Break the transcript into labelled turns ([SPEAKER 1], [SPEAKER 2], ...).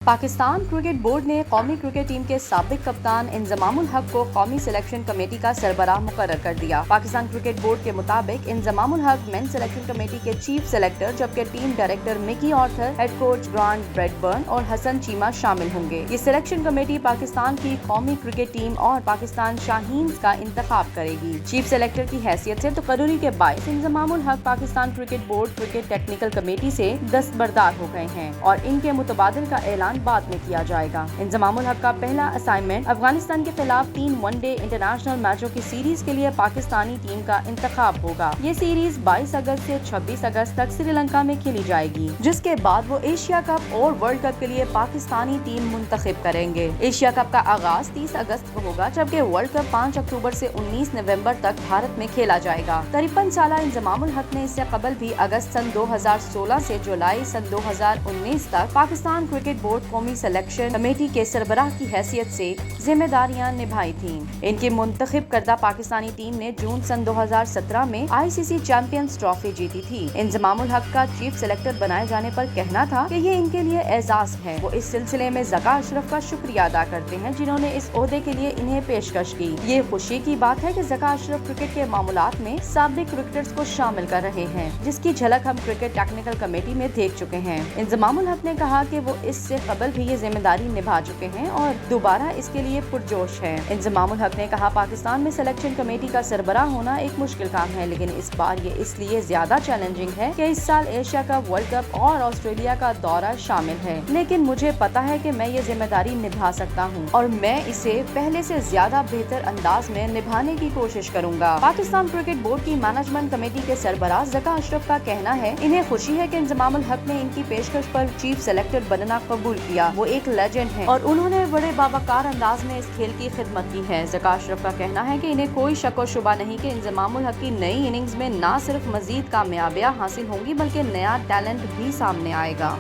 [SPEAKER 1] Pakistan cricket board ने कौमी cricket team के साबिक कप्तान इंजमामुल हक को कौमी सिलेक्शन कमेटी का सरबराह मुकर्रर कर दिया। पाकिस्तान क्रिकेट बोर्ड के मुताबिक Inzamamul Haq main selection committee के चीफ सेलेक्टर, जबकि team director Mickey Arthur, head coach Grant Bradburn और हसन चीमा शामिल होंगे। ये सिलेक्शन कमेटी पाकिस्तान की कौमी क्रिकेट टीम और पाकिस्तान शाहीन्स का इंतखाब करेगी। चीफ सेलेक्टर की हैसियत से तकर्रुरी के बायस इंजमामुल हक Pakistan cricket board cricket technical committee से दस्तबरदार हो गए हैं और इनके मुतबादिल का ऐलान बाद में किया जाएगा। इंजमामुल हक का पहला असाइनमेंट अफगानिस्तान के खिलाफ 3 वनडे इंटरनेशनल मैचों की सीरीज के लिए पाकिस्तानी टीम का इंतखाब होगा। ये सीरीज 22 अगस्त से 26 अगस्त तक श्रीलंका में खेली जाएगी, जिसके बाद वो एशिया कप और वर्ल्ड कप के लिए पाकिस्तानी टीम मुंतखब करेंगे। एशिया कप का आगाज 30 अगस्त को होगा, जबकि वर्ल्ड कप 5 अक्टूबर से 19 नवंबर तक भारत में खेला जाएगा। 53 साला इंजमामुल हक ने इससे कबल भी अगस्त सन 2016 से जुलाई सन 2019 तक पाकिस्तान क्रिकेट बोर्ड कौमी सिलेक्शन कमेटी के सरबराह की हैसियत से जिम्मेदारियां निभाई थीं। इनकी मुंतखब करदा पाकिस्तानी टीम ने जून सन 2017 में ICC चैंपियंस ट्रॉफी जीती थी। इंजमामुल हक का चीफ सेलेक्टर बनाए जाने पर कहना था कि ये इनके लिए एजाज है। वो इस सिलसिले में ज़का अशरफ का शुक्रिया अदा करते हैं, जिन्होंने इस ओहदे के लिए इन्हें पेशकश की। ये खुशी की बात है कि ज़का अशरफ क्रिकेट के मामलात में साबिक क्रिकेटर्स को शामिल कर रहे हैं, जिसकी झलक हम क्रिकेट टेक्निकल कमेटी में देख चुके हैं। इंजमामुल हक ने कहा कि वो इससे कबल भी ये जिम्मेदारी निभा चुके हैं और दोबारा इसके लिए पुरजोश है। इंजमामुल हक ने कहा, पाकिस्तान में सिलेक्शन कमेटी का सरबराह होना एक मुश्किल काम है, लेकिन इस बार ये इसलिए ज्यादा चैलेंजिंग है कि इस साल एशिया कप, वर्ल्ड कप और ऑस्ट्रेलिया का दौरा शामिल है। लेकिन मुझे पता है कि मैं ये जिम्मेदारी निभा सकता हूँ और मैं इसे पहले से ज्यादा बेहतर अंदाज में निभाने की कोशिश करूँगा। पाकिस्तान क्रिकेट बोर्ड की मैनेजमेंट कमेटी के सरबराह ज़का अशरफ का कहना है, इन्हें खुशी है कि इंजमामुल हक ने इनकी पेशकश पर चीफ सेलेक्टर बनना कबूल किया। वो एक लेजेंड हैं और उन्होंने बड़े बावकार अंदाज में इस खेल की खिदमत की है। ज़का अशरफ का कहना है कि इन्हें कोई शक और शुबा नहीं कि इंजमामुल हक की नई इनिंग्स में न सिर्फ मजीद कामयाबियां हासिल होंगी, बल्कि नया टैलेंट भी सामने आएगा।